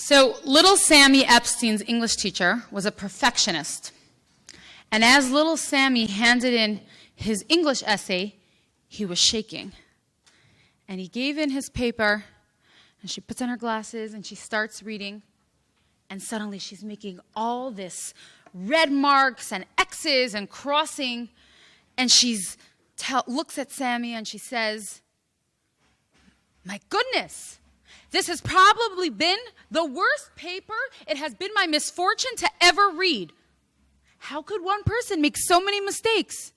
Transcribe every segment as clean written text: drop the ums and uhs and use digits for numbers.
So little Sammy Epstein's English teacher was a perfectionist. And as little Sammy handed in his English essay, he was shaking. And he gave in his paper, and she puts on her glasses, and she starts reading. And suddenly she's making all this red marks and X's and crossing. And she looks at Sammy and she says, "My goodness, this has probably been the worst paper it has been my misfortune to ever read. How could one person make so many mistakes?"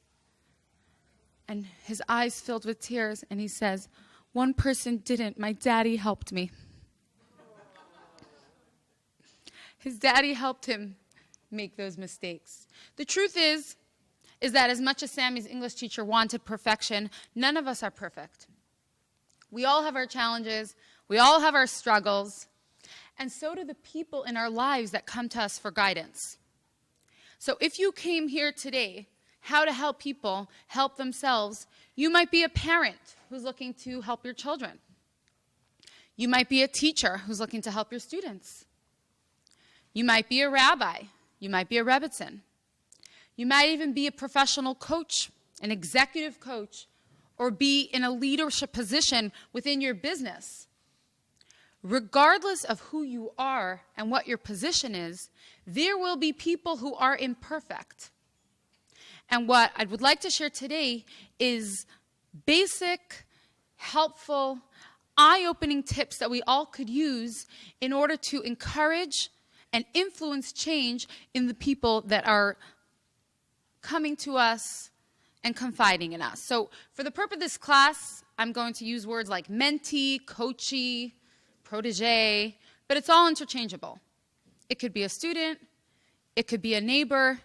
And his eyes filled with tears, and he says, "One person didn't. My daddy helped me." His daddy helped him make those mistakes. The truth is that as much as Sammy's English teacher wanted perfection, none of us are perfect. We all have our challenges. We all have our struggles. And so do the people in our lives that come to us for guidance. So if you came here today, how to help people help themselves, you might be a parent who's looking to help your children. You might be a teacher who's looking to help your students. You might be a rabbi. You might be a rebbitzin. You might even be a professional coach, an executive coach, or be in a leadership position within your business. Regardless of who you are and what your position is, there will be people who are imperfect. And what I would like to share today is basic, helpful, eye-opening tips that we all could use in order to encourage and influence change in the people that are coming to us and confiding in us. So for the purpose of this class, I'm going to use words like mentee, coachee, protege, but it's all interchangeable. It could be a student, it could be a neighbor,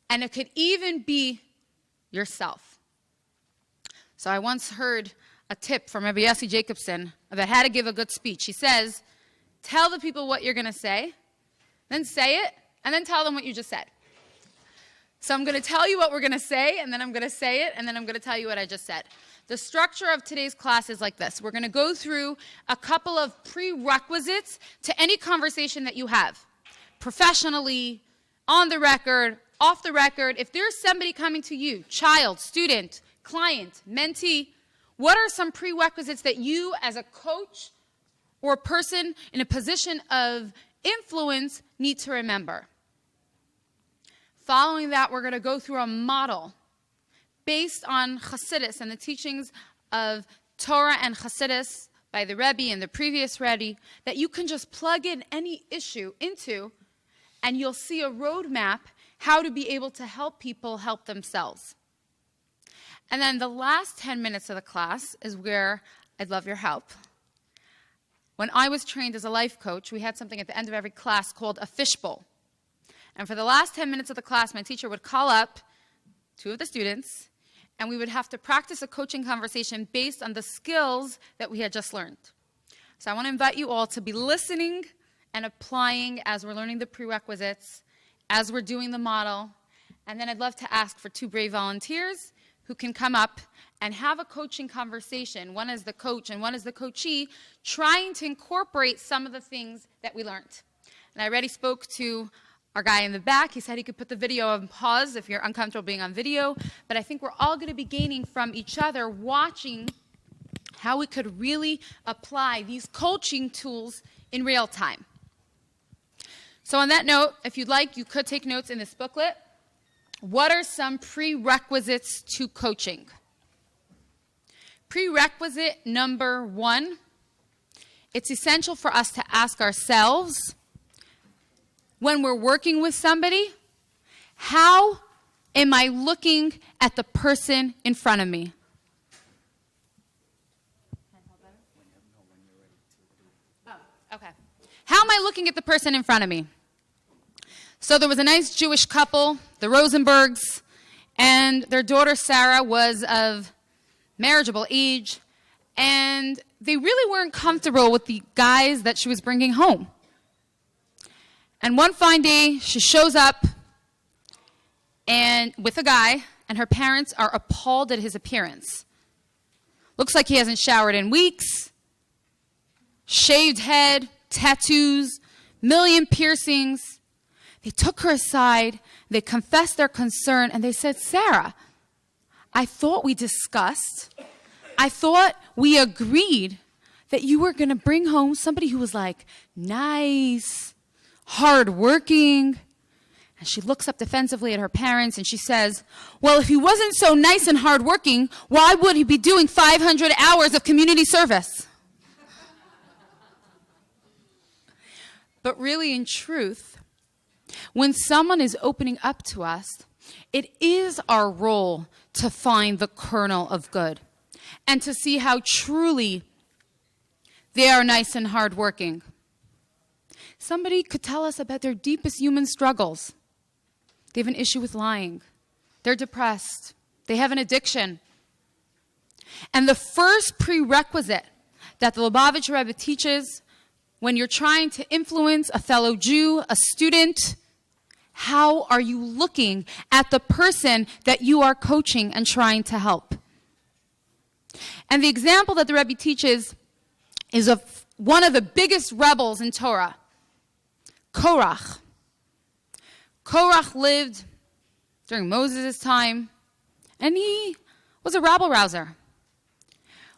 and it could even be yourself. So I once heard a tip from Rabbi Yossi Jacobson about how to give a good speech. He says, tell the people what you're going to say, then say it, and then tell them what you just said. So I'm going to tell you what we're going to say, and then I'm going to say it, and then I'm going to tell you what I just said. The structure of today's class is like this. We're going to go through a couple of prerequisites to any conversation that you have, professionally, on the record, off the record. If there's somebody coming to you, child, student, client, mentee, what are some prerequisites that you as a coach or a person in a position of influence need to remember? Following that, we're going to go through a model based on Chassidus and the teachings of Torah and Chassidus by the Rebbe and the previous Rebbe that you can just plug in any issue into, and you'll see a roadmap how to be able to help people help themselves. And then the last 10 minutes of the class is where I'd love your help. When I was trained as a life coach, we had something at the end of every class called a fishbowl. And for the last 10 minutes of the class, my teacher would call up 2 of the students, and we would have to practice a coaching conversation based on the skills that we had just learned. So I want to invite you all to be listening and applying as we're learning the prerequisites, as we're doing the model. And then I'd love to ask for 2 brave volunteers who can come up and have a coaching conversation. One is the coach and one is the coachee, trying to incorporate some of the things that we learned. And I already spoke to our guy in the back. He said he could put the video on pause if you're uncomfortable being on video. But I think we're all going to be gaining from each other, watching how we could really apply these coaching tools in real time. So on that note, if you'd like, you could take notes in this booklet. What are some prerequisites to coaching? Prerequisite number 1, it's essential for us to ask ourselves, when we're working with somebody, how am I looking at the person in front of me? Oh, okay. How am I looking at the person in front of me? So there was a nice Jewish couple, the Rosenbergs, and their daughter Sarah was of marriageable age, and they really weren't comfortable with the guys that she was bringing home. And one fine day, she shows up and with a guy, and her parents are appalled at his appearance. Looks like he hasn't showered in weeks, shaved head, tattoos, million piercings. They took her aside, they confessed their concern, and they said, Sarah, I thought we discussed, I thought we agreed that you were going to bring home somebody who was like nice, hardworking. And she looks up defensively at her parents and she says, well, if he wasn't so nice and hardworking, why would he be doing 500 hours of community service? But really, in truth, when someone is opening up to us, it is our role to find the kernel of good and to see how truly they are nice and hardworking. Somebody could tell us about their deepest human struggles. They have an issue with lying. They're depressed. They have an addiction. And the first prerequisite that the Lubavitch Rebbe teaches when you're trying to influence a fellow Jew, a student, how are you looking at the person that you are coaching and trying to help? And the example that the Rebbe teaches is of one of the biggest rebels in Torah, Korach. Korach lived during Moses' time, and he was a rabble-rouser.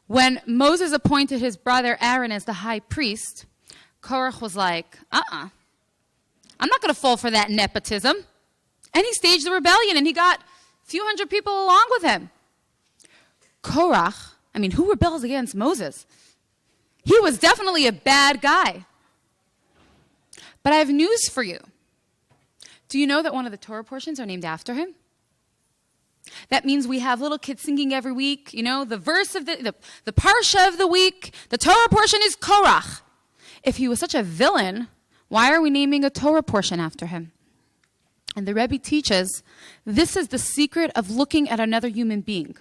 When Moses appointed his brother Aaron as the high priest, Korach was like, I'm not going to fall for that nepotism. And he staged a rebellion, and he got a few hundred people along with him. Korach, who rebels against Moses? He was definitely a bad guy. But I have news for you. Do you know that one of the Torah portions are named after him? That means we have little kids singing every week. The verse of the parsha of the week, the Torah portion is Korach. If he was such a villain, why are we naming a Torah portion after him? And the Rebbe teaches, this is the secret of looking at another human being.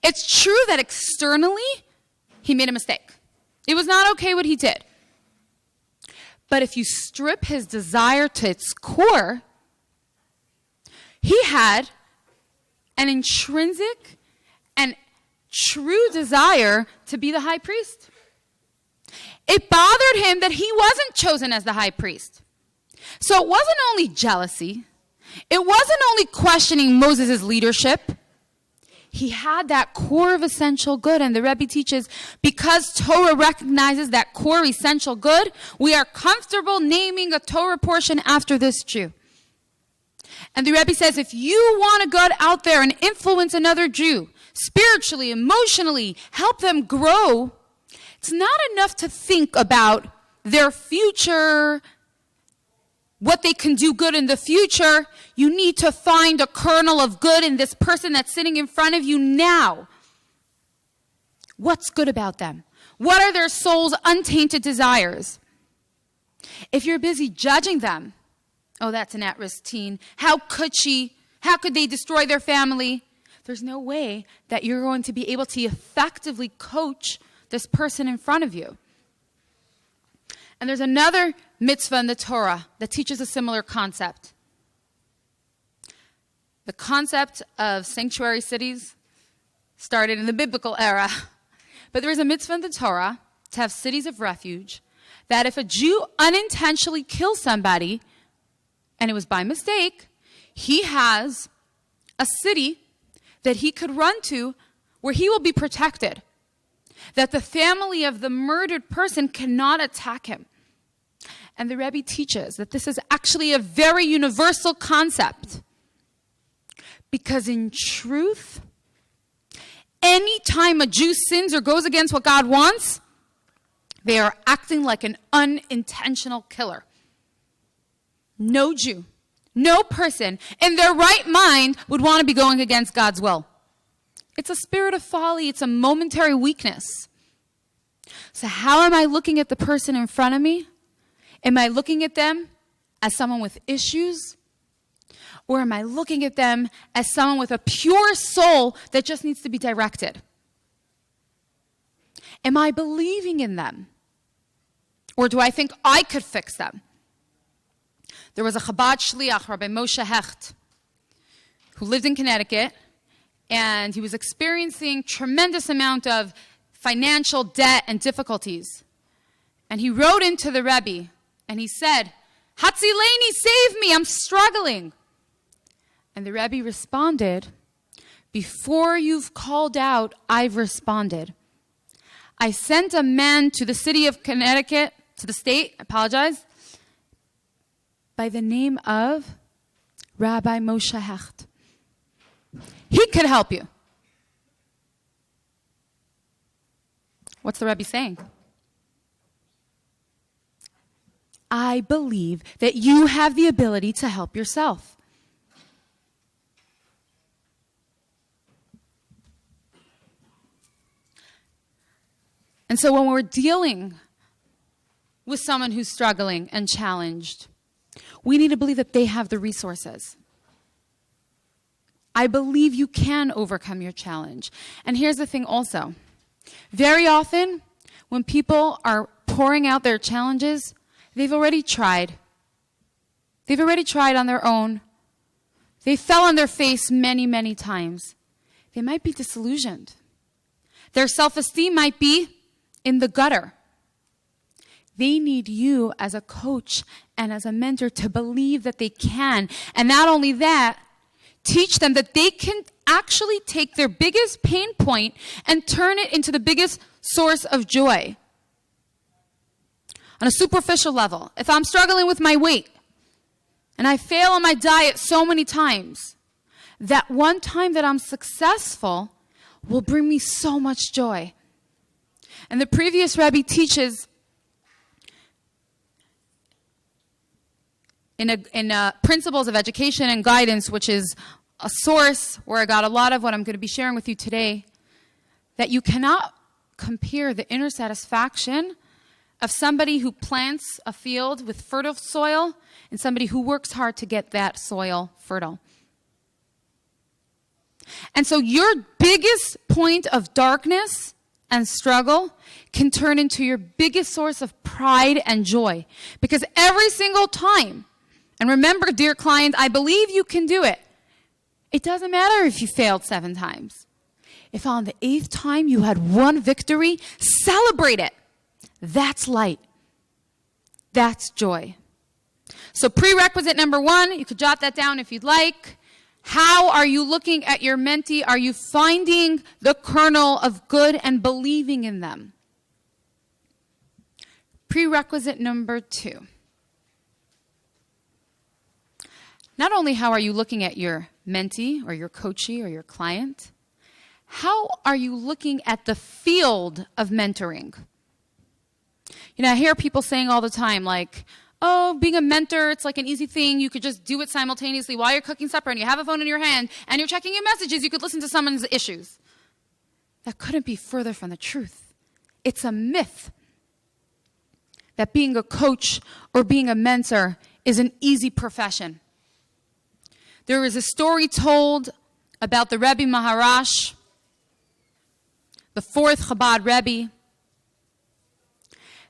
It's true that externally, he made a mistake. It was not okay what he did. But if you strip his desire to its core, he had an intrinsic and true desire to be the high priest. It bothered him that he wasn't chosen as the high priest. So it wasn't only jealousy. It wasn't only questioning Moses' leadership. He had that core of essential good. And the Rebbe teaches, because Torah recognizes that core essential good, we are comfortable naming a Torah portion after this Jew. And the Rebbe says, if you want to go out there and influence another Jew, spiritually, emotionally, help them grow, it's not enough to think about their future, what they can do good in the future. You need to find a kernel of good in this person that's sitting in front of you now. What's good about them? What are their soul's untainted desires? If you're busy judging them, oh, that's an at-risk teen. How could she? How could they destroy their family? There's no way that you're going to be able to effectively coach this person in front of you. And there's another mitzvah in the Torah that teaches a similar concept. The concept of sanctuary cities started in the biblical era. But there is a mitzvah in the Torah to have cities of refuge, that if a Jew unintentionally kills somebody, and it was by mistake, he has a city that he could run to where he will be protected. That the family of the murdered person cannot attack him. And the Rebbe teaches that this is actually a very universal concept. Because in truth, any time a Jew sins or goes against what God wants, they are acting like an unintentional killer. No Jew, no person in their right mind would want to be going against God's will. It's a spirit of folly. It's a momentary weakness. So how am I looking at the person in front of me? Am I looking at them as someone with issues? Or am I looking at them as someone with a pure soul that just needs to be directed? Am I believing in them? Or do I think I could fix them? There was a Chabad Shliach, Rabbi Moshe Hecht, who lived in Connecticut, and he was experiencing tremendous amount of financial debt and difficulties. And he wrote into the Rebbe and he said, Hatzileni, save me, I'm struggling. And the Rebbe responded, before you've called out, I've responded. I sent a man to the city of Connecticut, to the state, I apologize, by the name of Rabbi Moshe Hecht. He could help you. What's the Rebbe saying? I believe that you have the ability to help yourself. And so when we're dealing with someone who's struggling and challenged, we need to believe that they have the resources. I believe you can overcome your challenge. And here's the thing also. Very often, when people are pouring out their challenges, they've already tried. They've already tried on their own. They fell on their face many, many times. They might be disillusioned. Their self-esteem might be in the gutter. They need you as a coach and as a mentor to believe that they can. And not only that, teach them that they can actually take their biggest pain point and turn it into the biggest source of joy. On a superficial level, if I'm struggling with my weight and I fail on my diet so many times, that one time that I'm successful will bring me so much joy. And the previous Rebbe teaches in Principles of Education and Guidance, which is a source where I got a lot of what I'm going to be sharing with you today, that you cannot compare the inner satisfaction of somebody who plants a field with fertile soil and somebody who works hard to get that soil fertile. And so your biggest point of darkness and struggle can turn into your biggest source of pride and joy. Because every single time, and remember, dear client, I believe you can do it. It doesn't matter if you failed 7 times. If on the 8th time you had one victory, celebrate it. That's light. That's joy. So prerequisite number 1, you could jot that down if you'd like. How are you looking at your mentee? Are you finding the kernel of good and believing in them? Prerequisite number 2. Not only how are you looking at your mentee or your coachee or your client, how are you looking at the field of mentoring? You know, I hear people saying all the time, like, oh, being a mentor, it's like an easy thing. You could just do it simultaneously while you're cooking supper and you have a phone in your hand and you're checking your messages. You could listen to someone's issues. That couldn't be further from the truth. It's a myth that being a coach or being a mentor is an easy profession. There is a story told about the Rebbe Maharash, the 4th Chabad Rebbe,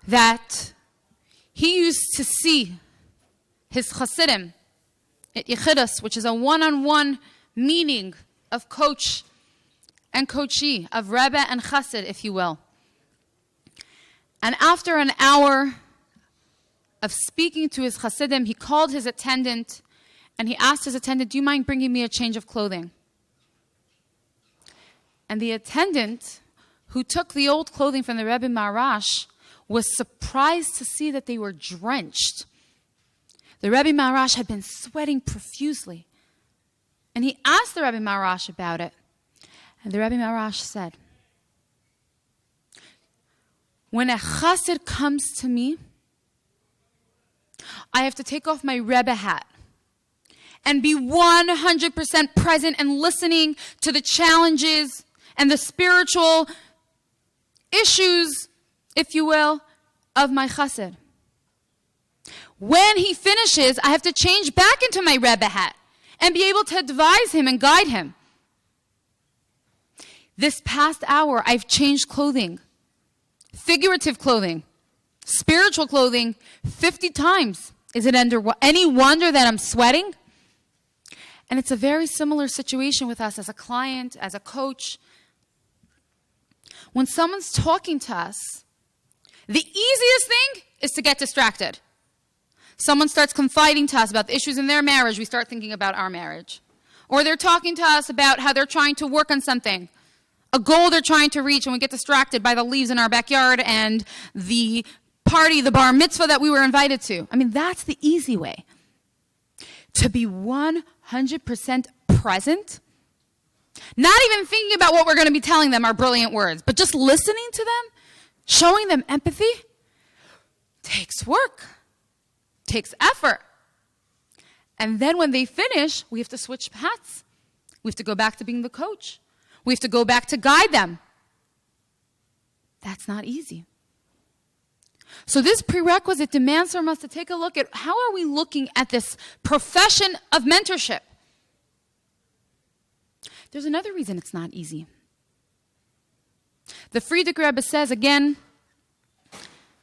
that he used to see his Hasidim at Yechidus, which is a one-on-one meeting of coach and coachee, of Rebbe and Chassid, if you will. And after an hour of speaking to his Hasidim, he called his attendant and he asked his attendant, do you mind bringing me a change of clothing? And the attendant, who took the old clothing from the Rebbe Maharash, was surprised to see that they were drenched. The Rebbe Maharash had been sweating profusely. And he asked the Rebbe Maharash about it. And the Rebbe Maharash said, when a chassid comes to me, I have to take off my Rebbe hat and be 100% present and listening to the challenges and the spiritual issues, if you will, of my chassid. When he finishes, I have to change back into my Rebbe hat and be able to advise him and guide him. This past hour, I've changed clothing, figurative clothing, spiritual clothing, 50 times. Is it any wonder that I'm sweating? And it's a very similar situation with us as a client, as a coach. When someone's talking to us, the easiest thing is to get distracted. Someone starts confiding to us about the issues in their marriage, we start thinking about our marriage. Or they're talking to us about how they're trying to work on something, a goal they're trying to reach, and we get distracted by the leaves in our backyard and the party, the bar mitzvah that we were invited to. I mean, that's the easy way. To be 100% present, not even thinking about what we're going to be telling them, our brilliant words, but just listening to them, showing them empathy, takes work, takes effort. And then when they finish, we have to switch hats. We have to go back to being the coach. We have to go back to guide them. That's not easy. So this prerequisite demands from us to take a look at how are we looking at this profession of mentorship. There's another reason it's not easy. The Frierdiker Rebbe says, again,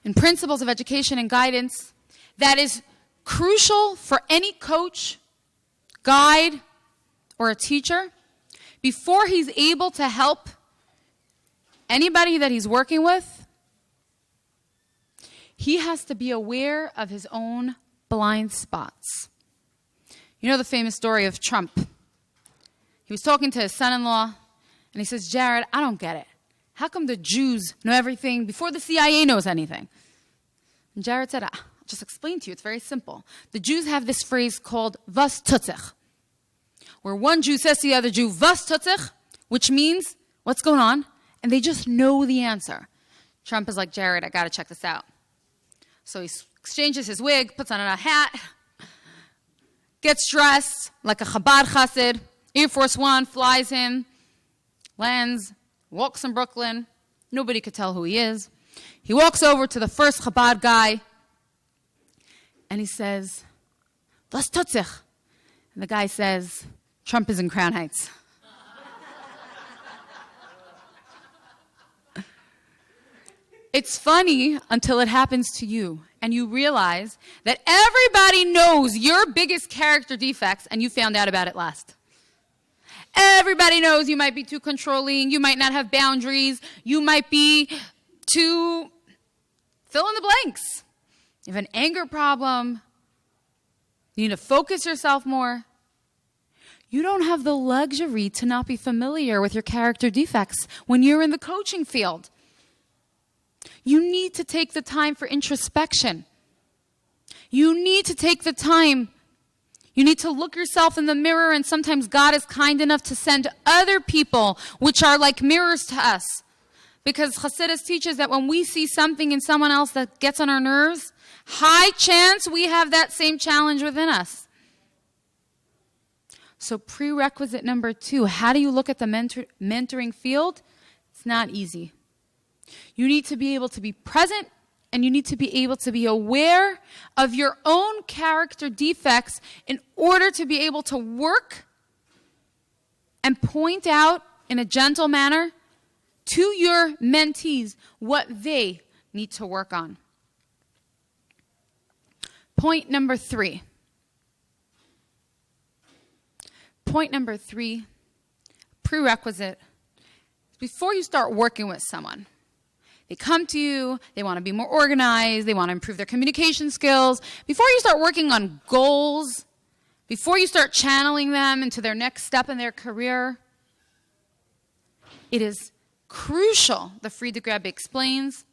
in Principles of Education and Guidance, that is crucial for any coach, guide, or a teacher, before he's able to help anybody that he's working with, he has to be aware of his own blind spots. You know the famous story of Trump. He was talking to his son-in-law, and he says, Jared, I don't get it. How come the Jews know everything before the CIA knows anything? And Jared said, I'll just explain to you. It's very simple. The Jews have this phrase called was tut sich, where one Jew says to the other Jew, was tut sich, which means, what's going on? And they just know the answer. Trump is like, Jared, I got to check this out. So he exchanges his wig, puts on a hat, gets dressed like a Chabad chassid, Air Force One, flies in, lands, walks in Brooklyn. Nobody could tell who he is. He walks over to the first Chabad guy, and he says, was tut sich? And the guy says, Trump is in Crown Heights. It's funny until it happens to you, and you realize that everybody knows your biggest character defects, and you found out about it last. Everybody knows you might be too controlling, you might not have boundaries, you might be too fill in the blanks. You have an anger problem, you need to focus yourself more. You don't have the luxury to not be familiar with your character defects when you're in the coaching field. You need to take the time for introspection. You need to take the time. You need to look yourself in the mirror, and sometimes God is kind enough to send other people which are like mirrors to us. Because Chassidus teaches that when we see something in someone else that gets on our nerves, high chance we have that same challenge within us. So prerequisite number 2, how do you look at the mentoring field? It's not easy. You need to be able to be present, and you need to be able to be aware of your own character defects in order to be able to work and point out in a gentle manner to your mentees what they need to work on. Point number 3. Point number 3, prerequisite, before you start working with someone. They come to you, they want to be more organized, they want to improve their communication skills. Before you start working on goals, before you start channeling them into their next step in their career, it is crucial, the Frierdiker Rebbe explains,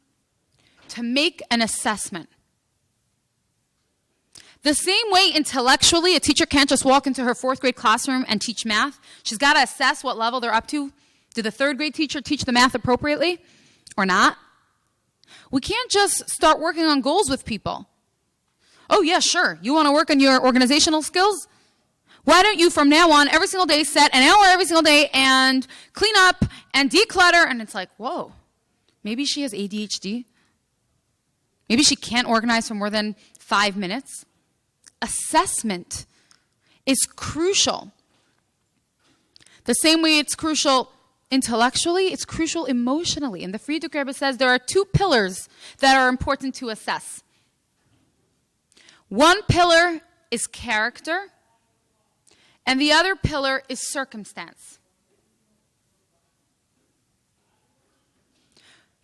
to make an assessment. The same way intellectually a teacher can't just walk into her 4th grade classroom and teach math. She's got to assess what level they're up to. Did the 3rd grade teacher teach the math appropriately or not? We can't just start working on goals with people. Oh, yeah, sure. You want to work on your organizational skills? Why don't you, from now on, every single day, set an hour every single day and clean up and declutter? And it's like, whoa, maybe she has ADHD. Maybe she can't organize for more than 5 minutes. Assessment is crucial. The same way it's crucial intellectually, it's crucial emotionally. And the Frierdiker Rebbe says there are 2 pillars that are important to assess. One pillar is character, and the other pillar is circumstance.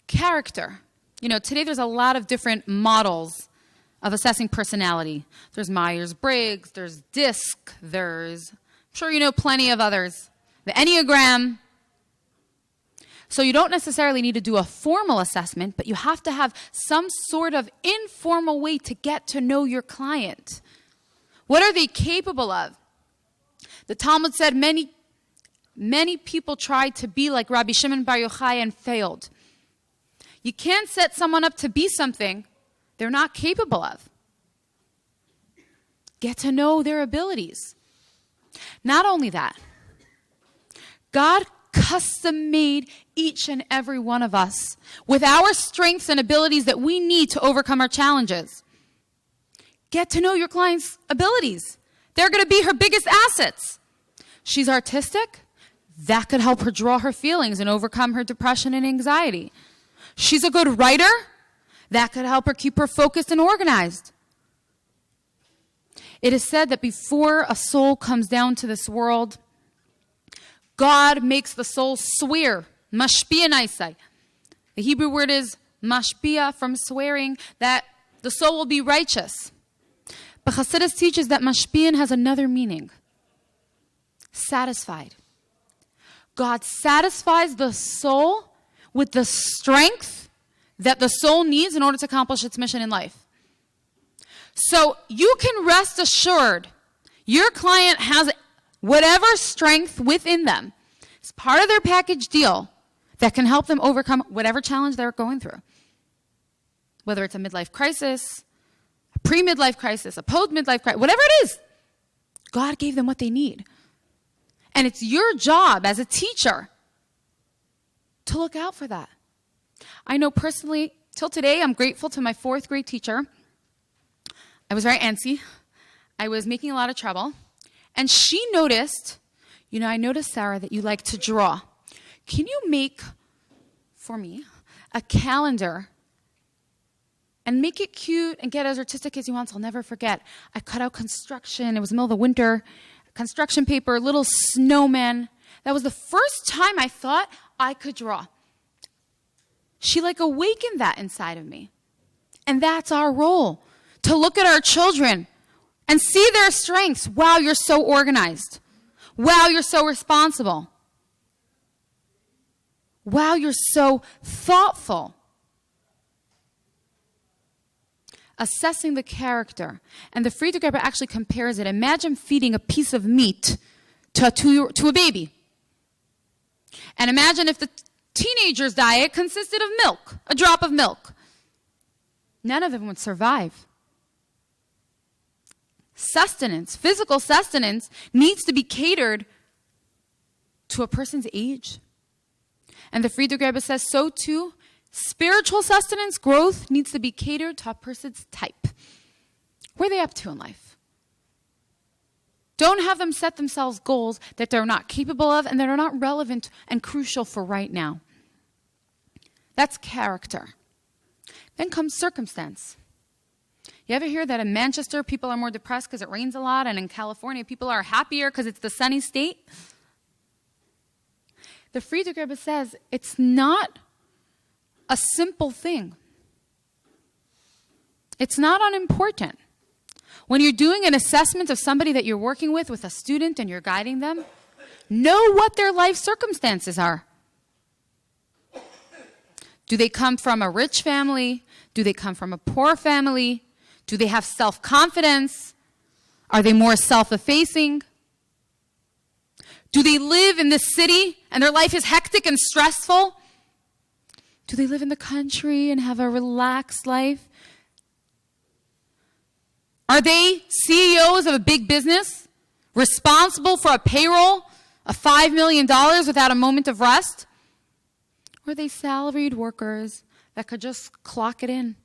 Character. You know, today there's a lot of different models of assessing personality. There's Myers-Briggs, there's DISC, I'm sure you know plenty of others. The Enneagram. So you don't necessarily need to do a formal assessment, but you have to have some sort of informal way to get to know your client. What are they capable of? The Talmud said many people tried to be like Rabbi Shimon Bar Yochai and failed. You can't set someone up to be something they're not capable of. Get to know their abilities. Not only that, God custom made each and every one of us with our strengths and abilities that we need to overcome our challenges. Get to know your client's abilities. They're going to be her biggest assets. She's artistic. That could help her draw her feelings and overcome her depression and anxiety. She's a good writer. That could help her keep her focused and organized. It is said that before a soul comes down to this world, God makes the soul swear, mashpia naisai. The Hebrew word is mashpia, from swearing, that the soul will be righteous. But Chassidus teaches that mashpian has another meaning. Satisfied. God satisfies the soul with the strength that the soul needs in order to accomplish its mission in life. So you can rest assured your client has whatever strength within them. It's part of their package deal that can help them overcome whatever challenge they're going through. Whether it's a midlife crisis, a pre-midlife crisis, a post-midlife crisis, whatever it is, God gave them what they need. And it's your job as a teacher to look out for that. I know personally, till today, I'm grateful to my 4th grade teacher. I was very antsy. I was making a lot of trouble. And she noticed, I noticed, Sarah, that you like to draw. Can you make, for me, a calendar and make it cute and get as artistic as you want? So I'll never forget. I cut out construction. It was the middle of the winter. Construction paper, little snowman. That was the first time I thought I could draw. She awakened that inside of me. And that's our role, to look at our children and see their strengths. Wow, you're so organized. Wow, you're so responsible. Wow, you're so thoughtful. Assessing the character. And the Friedrich Rebbe actually compares it. Imagine feeding a piece of meat to a baby. And imagine if the teenager's diet consisted of milk, a drop of milk. None of them would survive. Sustenance, physical sustenance, needs to be catered to a person's age. And the Friedrich Rebbe says so too. Spiritual sustenance, growth, needs to be catered to a person's type. What are they up to in life? Don't have them set themselves goals that they're not capable of and that are not relevant and crucial for right now. That's character. Then comes circumstance. You ever hear that in Manchester people are more depressed because it rains a lot, and in California people are happier because it's the sunny state? The Friedrich Rebbe says it's not a simple thing. It's not unimportant. When you're doing an assessment of somebody that you're working with a student, and you're guiding them, know what their life circumstances are. Do they come from a rich family? Do they come from a poor family? Do they have self-confidence? Are they more self-effacing? Do they live in the city and their life is hectic and stressful? Do they live in the country and have a relaxed life? Are they CEOs of a big business, responsible for a payroll of $5 million without a moment of rest? Or are they salaried workers that could just clock it in?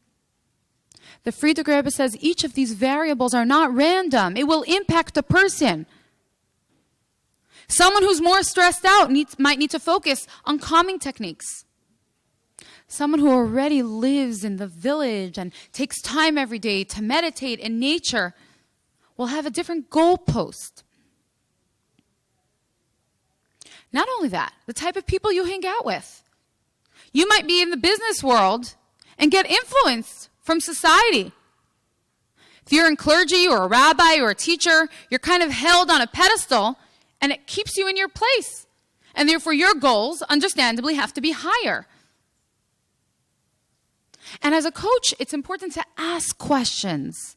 The Friedrich Rebbe says each of these variables are not random. It will impact a person. Someone who's more stressed out might need to focus on calming techniques. Someone who already lives in the village and takes time every day to meditate in nature will have a different goalpost. Not only that, the type of people you hang out with. You might be in the business world and get influenced from society. If you're in clergy or a rabbi or a teacher, you're kind of held on a pedestal, and it keeps you in your place. And therefore, your goals, understandably, have to be higher. And as a coach, it's important to ask questions.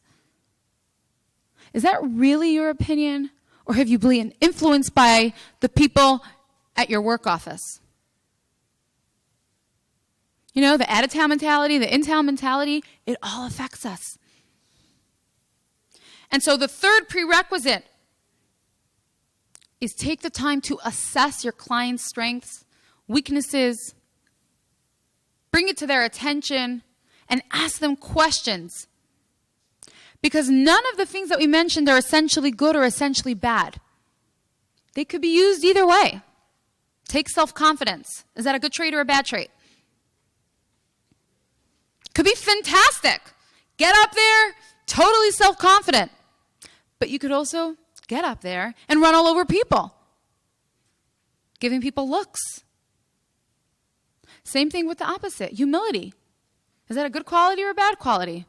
Is that really your opinion? Or have you been influenced by the people at your work office? You know, the out-of-town mentality, the in-town mentality, it all affects us. And so the third prerequisite is take the time to assess your client's strengths, weaknesses, bring it to their attention, and ask them questions. Because none of the things that we mentioned are essentially good or essentially bad. They could be used either way. Take self-confidence. Is that a good trait or a bad trait? Could be fantastic. Get up there, totally self-confident. But you could also get up there and run all over people, giving people looks. Same thing with the opposite, humility. Is that a good quality or a bad quality?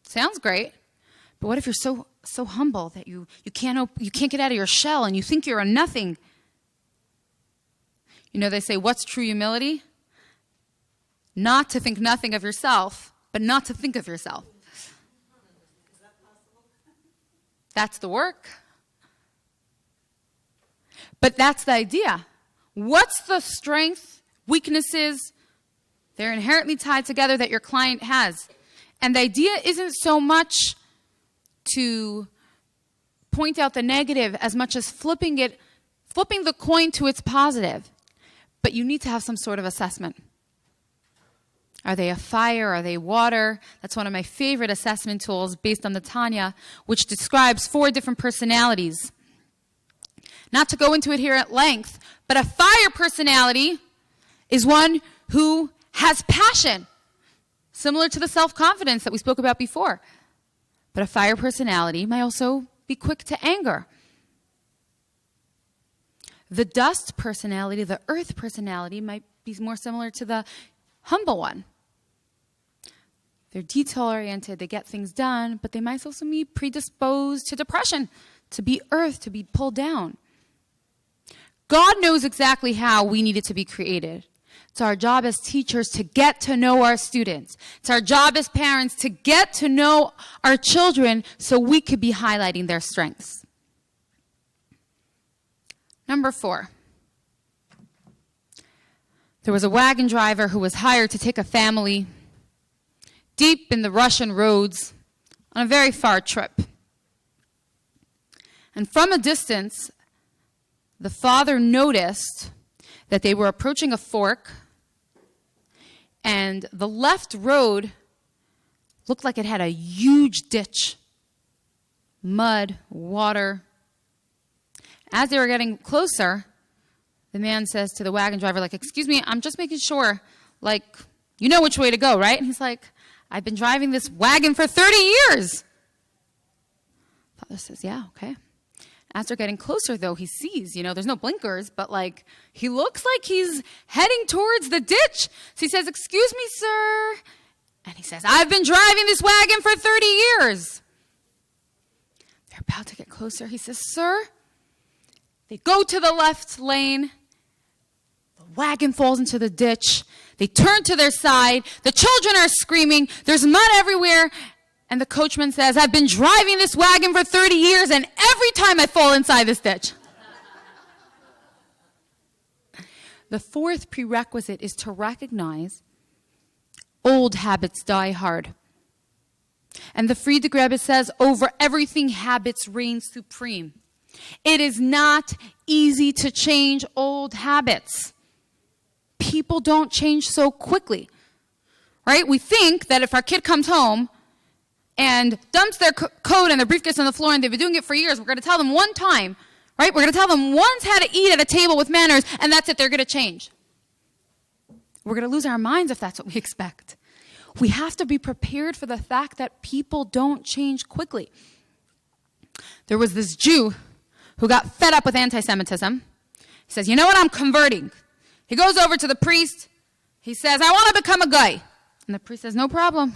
Sounds great. But what if you're so humble that you can't get out of your shell and you think you're a nothing? You know, they say, what's true humility? Not to think nothing of yourself, but not to think of yourself. Is that possible? That's the work. But that's the idea. What's the strength, weaknesses? They're inherently tied together that your client has. And the idea isn't so much to point out the negative as much as flipping the coin to its positive. But you need to have some sort of assessment. Are they a fire? Are they water? That's one of my favorite assessment tools based on the Tanya, which describes 4 different personalities. Not to go into it here at length, but a fire personality is one who has passion, similar to the self-confidence that we spoke about before. But a fire personality might also be quick to anger. The dust personality, the earth personality, might be more similar to the humble one. They're detail-oriented, they get things done, but they might also be predisposed to depression, to be earth, to be pulled down. God knows exactly how we need it to be created. It's our job as teachers to get to know our students. It's our job as parents to get to know our children so we could be highlighting their strengths. Number 4. There was a wagon driver who was hired to take a family deep in the Russian roads on a very far trip. And from a distance, the father noticed that they were approaching a fork, and the left road looked like it had a huge ditch, mud, water. As they were getting closer, the man says to the wagon driver, like, excuse me, I'm just making sure, like, you know which way to go, right? And he's like, I've been driving this wagon for 30 years. Father says, yeah, okay. As they're getting closer, though, he sees, there's no blinkers, but, like, he looks like he's heading towards the ditch. So he says, excuse me, sir. And he says, I've been driving this wagon for 30 years. They're about to get closer. He says, sir. They go to the left lane. The wagon falls into the ditch. They turn to their side. The children are screaming. There's mud everywhere. And the coachman says, I've been driving this wagon for 30 years, and every time I fall inside this ditch. The 4th prerequisite is to recognize old habits die hard. And the Friedrich Rebbe says, over everything habits reign supreme. It is not easy to change old habits. People don't change so quickly, right? We think that if our kid comes home and dumps their coat and their briefcase on the floor and they've been doing it for years, we're going to tell them one time, right? We're going to tell them once how to eat at a table with manners, and that's it, they're going to change. We're going to lose our minds if that's what we expect. We have to be prepared for the fact that people don't change quickly. There was this Jew who got fed up with anti-Semitism. He says, you know what, I'm converting. He goes over to the priest. He says, I want to become a guy. And the priest says, no problem.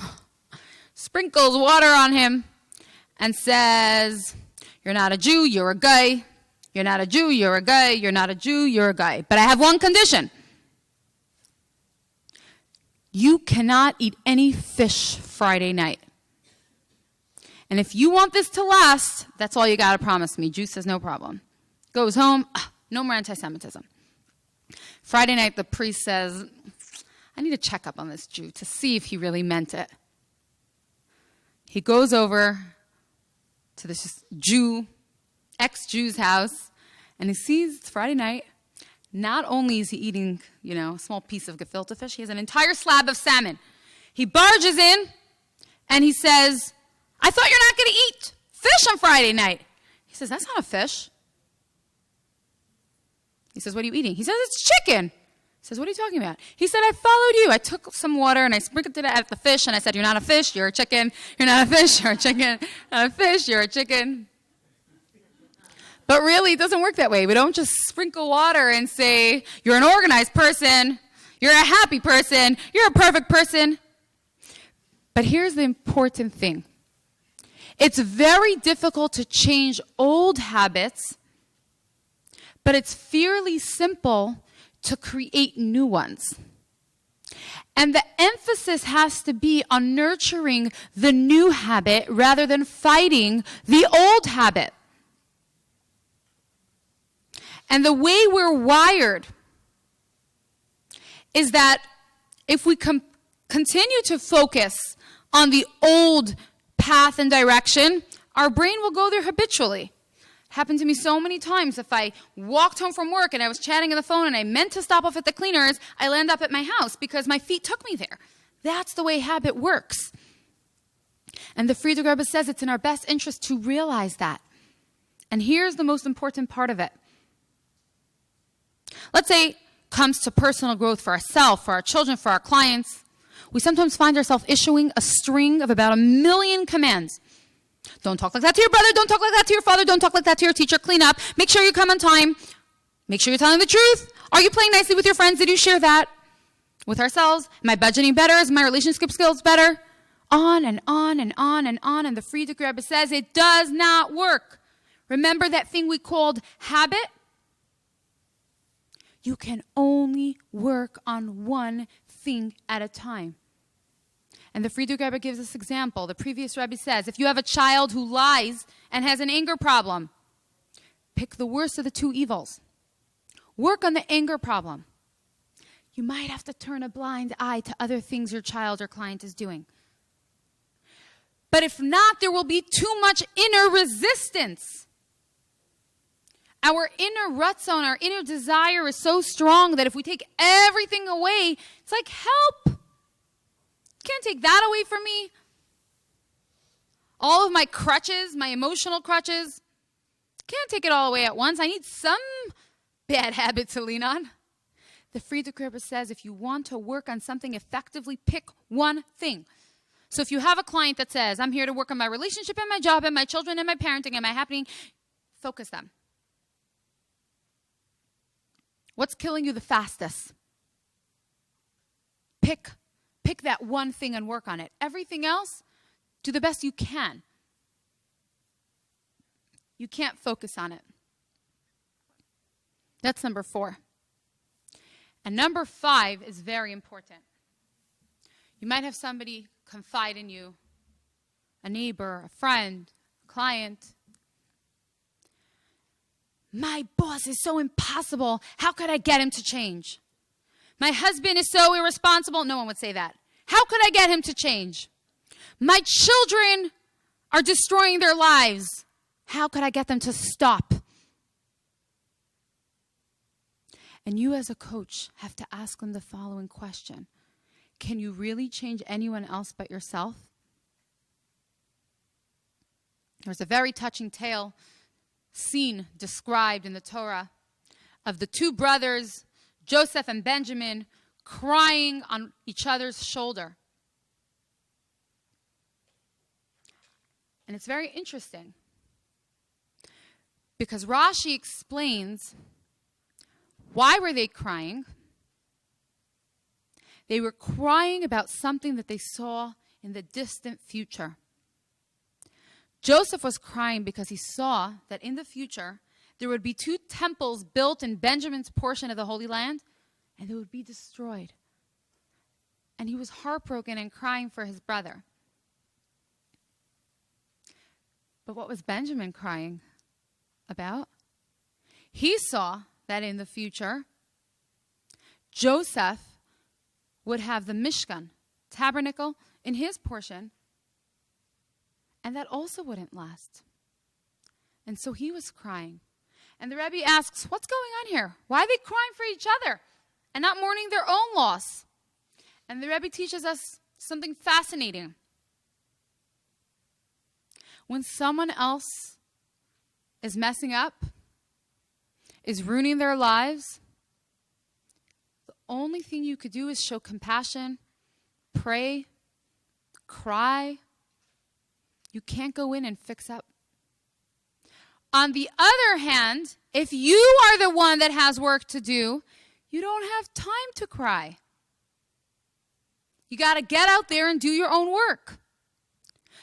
sprinkles water on him, and says, "You're not a Jew, you're a guy. You're not a Jew, you're a guy. You're not a Jew, you're a guy. But I have one condition. You cannot eat any fish Friday night. And if you want this to last, that's all you got to promise me." Jew says, "No problem." Goes home, no more anti-Semitism. Friday night, the priest says, "I need to check up on this Jew to see if he really meant it." He goes over to this Jew, ex-Jew's house, and he sees it's Friday night. Not only is he eating, a small piece of gefilte fish, he has an entire slab of salmon. He barges in, and he says, "I thought you're not going to eat fish on Friday night." He says, "That's not a fish." He says, "What are you eating?" He says, "It's chicken." He says, "What are you talking about?" He said, "I followed you. I took some water and I sprinkled it at the fish and I said, 'You're not a fish, you're a chicken. You're not a fish, you're a chicken. Not a fish, you're a chicken.'" But really, it doesn't work that way. We don't just sprinkle water and say, "You're an organized person. You're a happy person. You're a perfect person." But here's the important thing. It's very difficult to change old habits, but it's fairly simple to create new ones. And the emphasis has to be on nurturing the new habit rather than fighting the old habit. And the way we're wired is that if we continue to focus on the old path and direction, our brain will go there habitually. Happened to me so many times. If I walked home from work and I was chatting on the phone and I meant to stop off at the cleaners, I'll end up at my house because my feet took me there. That's the way habit works. And the Friedrich Rebbe says it's in our best interest to realize that. And here's the most important part of it. Let's say it comes to personal growth for ourselves, for our children, for our clients. We sometimes find ourselves issuing a string of about 1 million commands. Don't talk like that to your brother. Don't talk like that to your father. Don't talk like that to your teacher. Clean up. Make sure you come on time. Make sure you're telling the truth. Are you playing nicely with your friends? Did you share that with ourselves? Am I budgeting better? Is my relationship skills better? On and on and on and on. And the Friedrich Rebbe says it does not work. Remember that thing we called habit? You can only work on one thing at a time. And the Friedrich Rebbe gives this example. The previous Rebbe says, if you have a child who lies and has an anger problem, pick the worst of the two evils. Work on the anger problem. You might have to turn a blind eye to other things your child or client is doing. But if not, there will be too much inner resistance. Our inner rut zone, our inner desire is so strong that if we take everything away, it's like, help! Can't take that away from me. All of my crutches, my emotional crutches, can't take it all away at once. I need some bad habit to lean on. The Friedrich Rebbe says if you want to work on something effectively, pick one thing. So if you have a client that says, I'm here to work on my relationship and my job and my children and my parenting and my happening, focus them. What's killing you the fastest? Pick that one thing and work on it. Everything else, do the best you can. You can't focus on it. That's number 4. And number 5 is very important. You might have somebody confide in you, a neighbor, a friend, a client. My boss is so impossible. How could I get him to change? My husband is so irresponsible. No one would say that. How could I get him to change? My children are destroying their lives. How could I get them to stop? And you as a coach have to ask them the following question. Can you really change anyone else but yourself? There's a very touching scene described in the Torah of the 2 brothers, Joseph and Benjamin, crying on each other's shoulder. And it's very interesting because Rashi explains why were they crying. They were crying about something that they saw in the distant future. Joseph was crying because he saw that in the future there would be 2 temples built in Benjamin's portion of the Holy Land, and they would be destroyed. And he was heartbroken and crying for his brother. But what was Benjamin crying about? He saw that in the future, Joseph would have the Mishkan, tabernacle, in his portion, and that also wouldn't last. And so he was crying. And the Rebbe asks, what's going on here? Why are they crying for each other and not mourning their own loss? And the Rebbe teaches us something fascinating. When someone else is messing up, is ruining their lives, the only thing you could do is show compassion, pray, cry. You can't go in and fix up. On the other hand, if you are the one that has work to do, you don't have time to cry. You got to get out there and do your own work.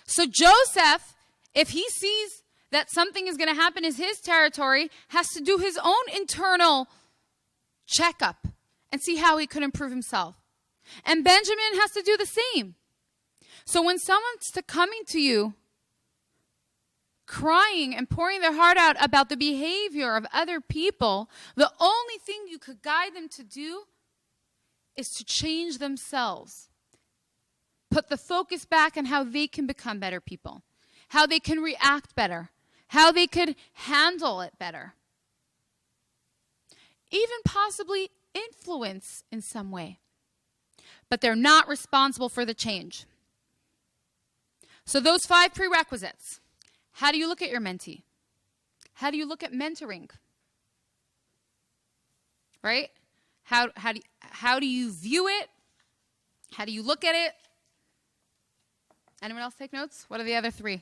So Joseph, if he sees that something is going to happen in his territory, has to do his own internal checkup and see how he could improve himself. And Benjamin has to do the same. So when someone's coming to you, crying and pouring their heart out about the behavior of other people, the only thing you could guide them to do is to change themselves. Put the focus back on how they can become better people, how they can react better, how they could handle it better. Even possibly influence in some way. But they're not responsible for the change. So those 5 prerequisites. How do you look at your mentee? How do you look at mentoring? Right? How do you view it? How do you look at it? Anyone else take notes? What are the other 3?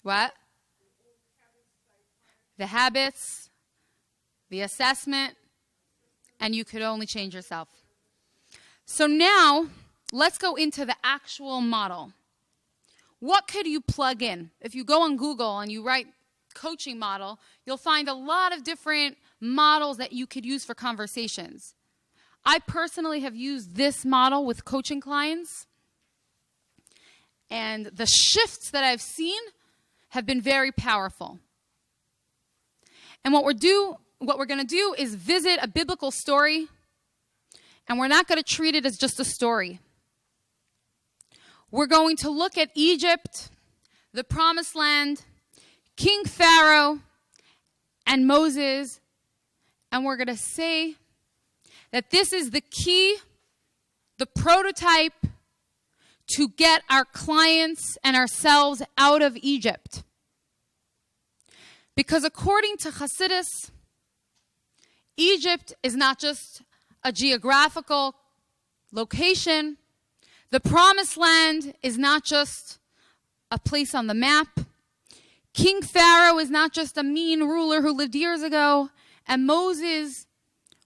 What? The habits, the assessment, and you could only change yourself. So now, let's go into the actual model. What could you plug in? If you go on Google and you write coaching model, you'll find a lot of different models that you could use for conversations. I personally have used this model with coaching clients, and the shifts that I've seen have been very powerful. And what we're going to do is visit a biblical story, and we're not going to treat it as just a story. We're going to look at Egypt, the Promised Land, King Pharaoh, and Moses, and we're going to say that this is the key, the prototype to get our clients and ourselves out of Egypt. Because according to Hasidus, Egypt is not just a geographical location. The Promised Land is not just a place on the map. King Pharaoh is not just a mean ruler who lived years ago. And Moses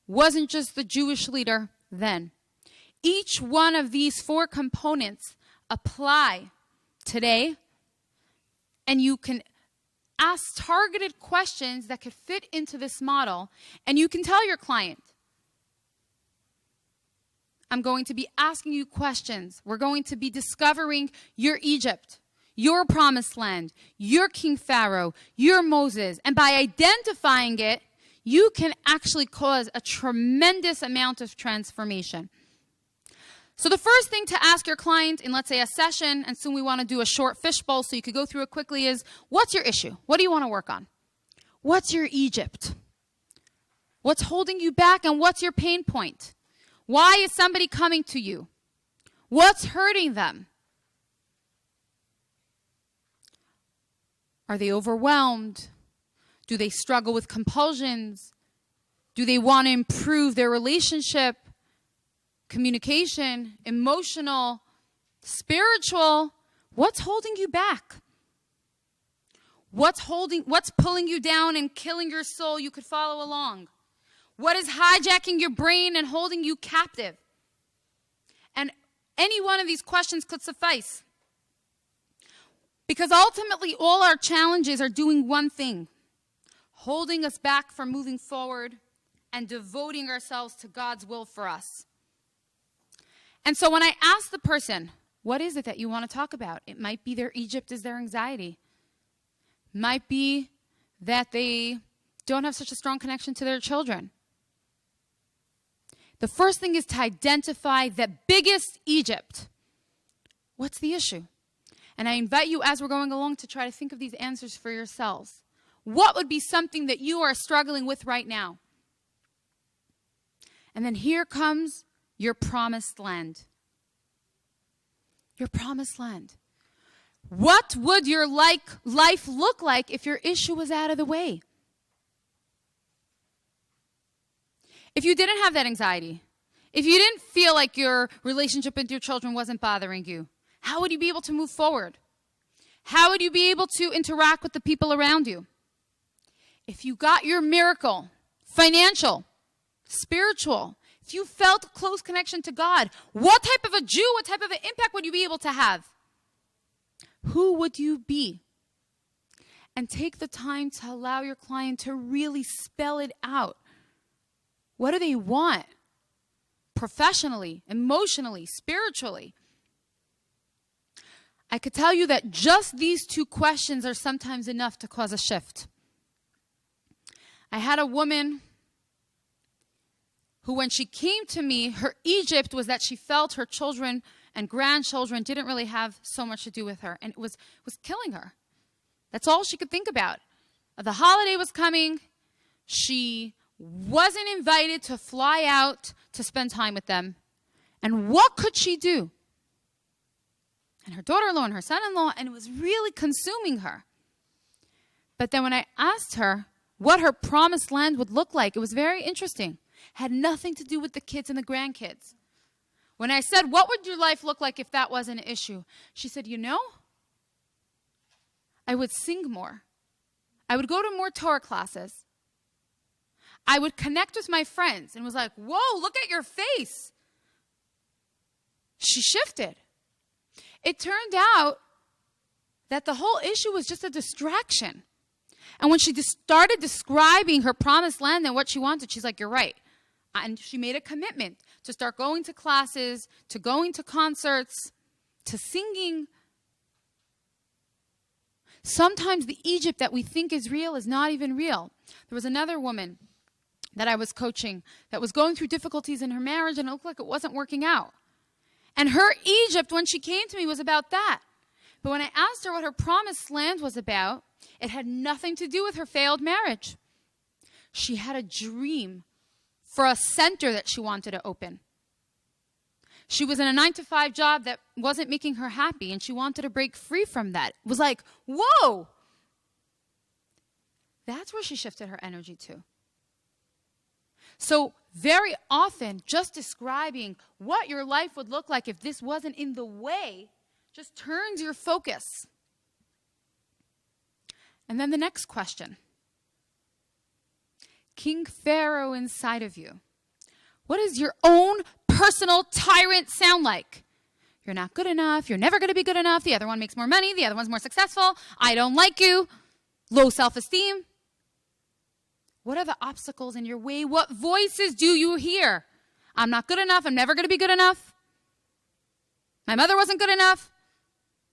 wasn't just the Jewish leader then. Each one of these 4 components apply today, and you can ask targeted questions that could fit into this model, and you can tell your client, I'm going to be asking you questions. We're going to be discovering your Egypt, your Promised Land, your King Pharaoh, your Moses, and by identifying it, you can actually cause a tremendous amount of transformation. So the first thing to ask your client in, let's say, a session, and soon we want to do a short fishbowl so you could go through it quickly, is, what's your issue? What do you want to work on? What's your Egypt? What's holding you back, and what's your pain point? Why is somebody coming to you? What's hurting them? Are they overwhelmed? Do they struggle with compulsions? Do they want to improve their relationship? Communication, emotional, spiritual? What's holding you back? What's pulling you down and killing your soul? You could follow along. What is hijacking your brain and holding you captive? And any one of these questions could suffice. Because ultimately, all our challenges are doing one thing: holding us back from moving forward and devoting ourselves to God's will for us. And so when I ask the person, what is it that you want to talk about? It might be their Egypt is their anxiety. Might be that they don't have such a strong connection to their children. The first thing is to identify the biggest Egypt. What's the issue? And I invite you, as we're going along, to try to think of these answers for yourselves. What would be something that you are struggling with right now? And then here comes your promised land. Your promised land. What would your life look like if your issue was out of the way? If you didn't have that anxiety, if you didn't feel like your relationship with your children wasn't bothering you, how would you be able to move forward? How would you be able to interact with the people around you? If you got your miracle, financial, spiritual, if you felt a close connection to God, what type of a Jew, what type of an impact would you be able to have? Who would you be? And take the time to allow your client to really spell it out. What do they want? Professionally, emotionally, spiritually. I could tell you that just these two questions are sometimes enough to cause a shift. I had a woman who, when she came to me, her Egypt was that she felt her children and grandchildren didn't really have so much to do with her, and it was killing her. That's all she could think about. The holiday was coming. She wasn't invited to fly out to spend time with them. And what could she do? And her daughter-in-law and her son-in-law, and it was really consuming her. But then when I asked her what her promised land would look like, it was very interesting. Had nothing to do with the kids and the grandkids. When I said, what would your life look like if that wasn't an issue? She said, I would sing more. I would go to more Torah classes. I would connect with my friends, and was like, whoa, look at your face. She shifted. It turned out that the whole issue was just a distraction. And when she started describing her promised land and what she wanted, she's like, you're right. And she made a commitment to start going to classes, to going to concerts, to singing. Sometimes the Egypt that we think is real is not even real. There was another woman that I was coaching that was going through difficulties in her marriage, and it looked like it wasn't working out. And her Egypt, when she came to me, was about that. But when I asked her what her promised land was about, it had nothing to do with her failed marriage. She had a dream for a center that she wanted to open. She was in a 9-to-5 job that wasn't making her happy, and she wanted to break free from that. It was like, whoa! That's where she shifted her energy to. So very often, just describing what your life would look like if this wasn't in the way just turns your focus. And then the next question. King Pharaoh inside of you. What does your own personal tyrant sound like? You're not good enough. You're never going to be good enough. The other one makes more money. The other one's more successful. I don't like you. Low self-esteem. What are the obstacles in your way? What voices do you hear? I'm not good enough. I'm never going to be good enough. My mother wasn't good enough.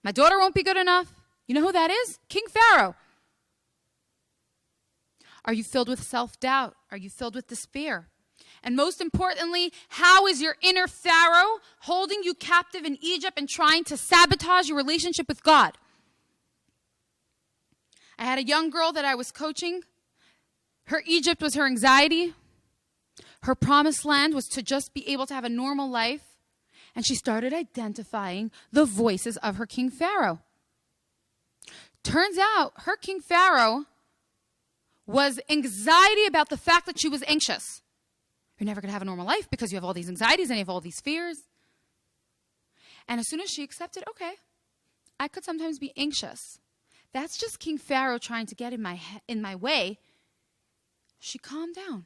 My daughter won't be good enough. You know who that is? King Pharaoh. Are you filled with self-doubt? Are you filled with despair? And most importantly, how is your inner Pharaoh holding you captive in Egypt and trying to sabotage your relationship with God? I had a young girl that I was coaching. Her Egypt was her anxiety. Her promised land was to just be able to have a normal life. And she started identifying the voices of her King Pharaoh. Turns out her King Pharaoh was anxiety about the fact that she was anxious. You're never going to have a normal life because you have all these anxieties and you have all these fears. And as soon as she accepted, okay, I could sometimes be anxious. That's just King Pharaoh trying to get in my way. She calmed down.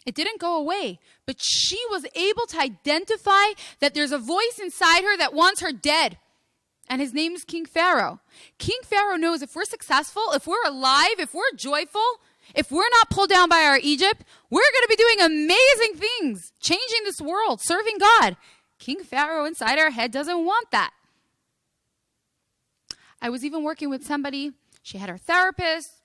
It didn't go away, but she was able to identify that there's a voice inside her that wants her dead. And his name is King Pharaoh. King Pharaoh knows if we're successful, if we're alive, if we're joyful, if we're not pulled down by our Egypt, we're going to be doing amazing things, changing this world, serving God. King Pharaoh inside our head doesn't want that. I was even working with somebody. She had her therapist.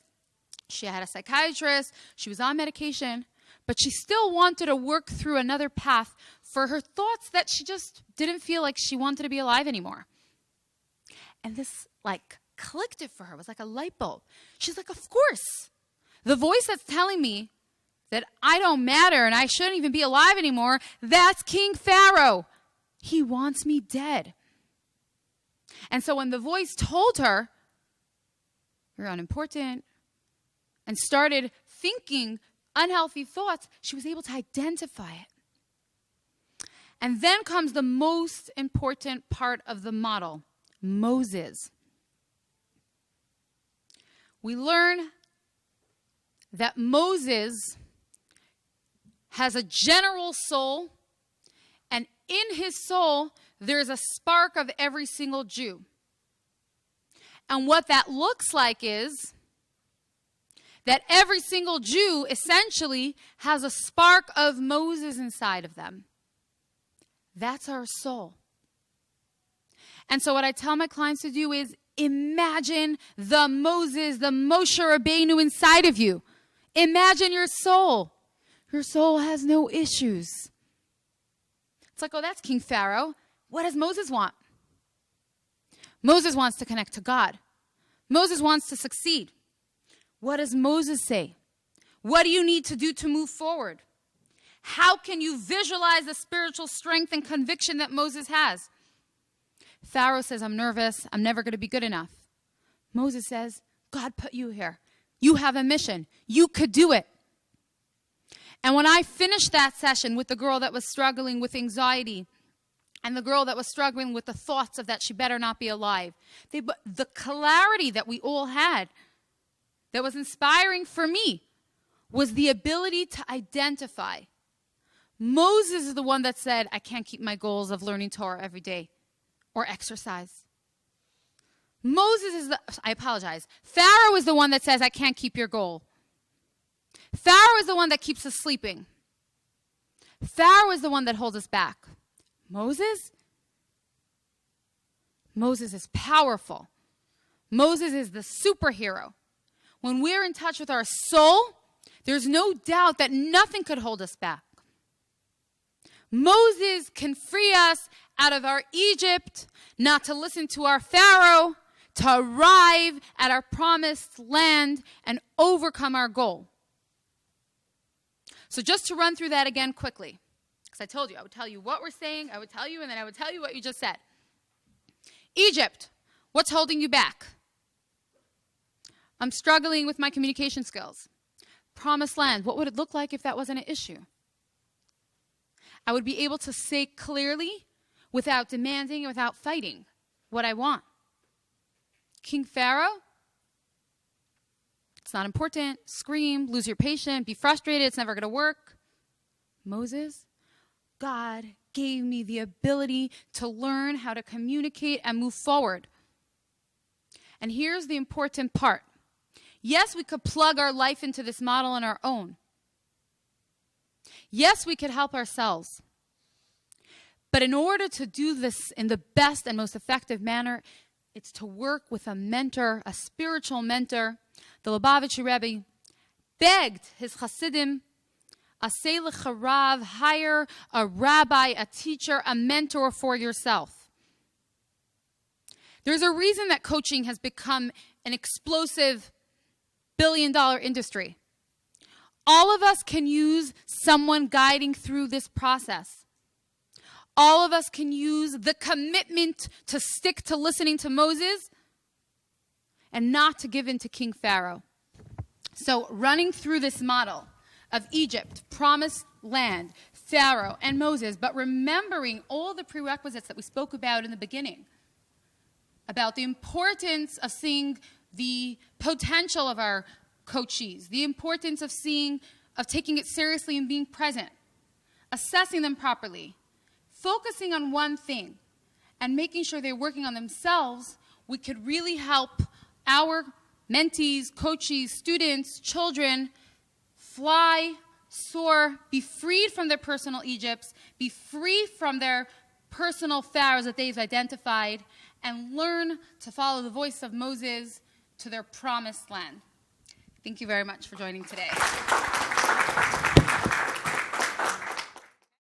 She had a psychiatrist. She was on medication. But she still wanted to work through another path for her thoughts that she just didn't feel like she wanted to be alive anymore. And this, clicked it for her. It was like a light bulb. She's like, of course. The voice that's telling me that I don't matter and I shouldn't even be alive anymore, that's King Pharaoh. He wants me dead. And so when the voice told her, you're unimportant, and started thinking unhealthy thoughts, she was able to identify it. And then comes the most important part of the model, Moses. We learn that Moses has a general soul, and in his soul, there's a spark of every single Jew. And what that looks like is that every single Jew essentially has a spark of Moses inside of them. That's our soul. And so what I tell my clients to do is imagine the Moses, the Moshe Rabbeinu inside of you. Imagine your soul. Your soul has no issues. It's like, oh, that's King Pharaoh. What does Moses want? Moses wants to connect to God. Moses wants to succeed. What does Moses say? What do you need to do to move forward? How can you visualize the spiritual strength and conviction that Moses has? Pharaoh says, I'm nervous. I'm never going to be good enough. Moses says, God put you here. You have a mission. You could do it. And when I finished that session with the girl that was struggling with anxiety and the girl that was struggling with the thoughts of that she better not be alive, the clarity that we all had that was inspiring for me was the ability to identify. Moses is the one that said, I can't keep my goals of learning Torah every day or exercise. Pharaoh is the one that says, I can't keep your goal. Pharaoh is the one that keeps us sleeping. Pharaoh is the one that holds us back. Moses is powerful. Moses is the superhero. When we're in touch with our soul, there's no doubt that nothing could hold us back. Moses can free us out of our Egypt, not to listen to our Pharaoh, to arrive at our promised land and overcome our goal. So just to run through that again quickly, because I told you, I would tell you what we're saying, I would tell you, and then I would tell you what you just said. Egypt, what's holding you back? I'm struggling with my communication skills. Promised land, what would it look like if that wasn't an issue? I would be able to say clearly, without demanding, without fighting, what I want. King Pharaoh, it's not important, scream, lose your patience, be frustrated, it's never going to work. Moses, God gave me the ability to learn how to communicate and move forward. And here's the important part. Yes, we could plug our life into this model on our own. Yes, we could help ourselves. But in order to do this in the best and most effective manner, it's to work with a mentor, a spiritual mentor. The Lubavitcher Rebbe begged his Hasidim, Aseh l'charav, hire a rabbi, a teacher, a mentor for yourself. There's a reason that coaching has become an explosive billion-dollar industry. All of us can use someone guiding through this process. All of us can use the commitment to stick to listening to Moses and not to give in to King Pharaoh. So running through this model of Egypt, promised land, Pharaoh, and Moses, but remembering all the prerequisites that we spoke about in the beginning, about the importance of seeing the potential of our coachees, the importance of seeing of taking it seriously and being present, assessing them properly, focusing on one thing, and making sure they're working on themselves, we could really help our mentees, coaches, students, children fly, soar, be freed from their personal Egypts, be free from their personal pharaohs that they've identified, and learn to follow the voice of Moses to their promised land. Thank you very much for joining today.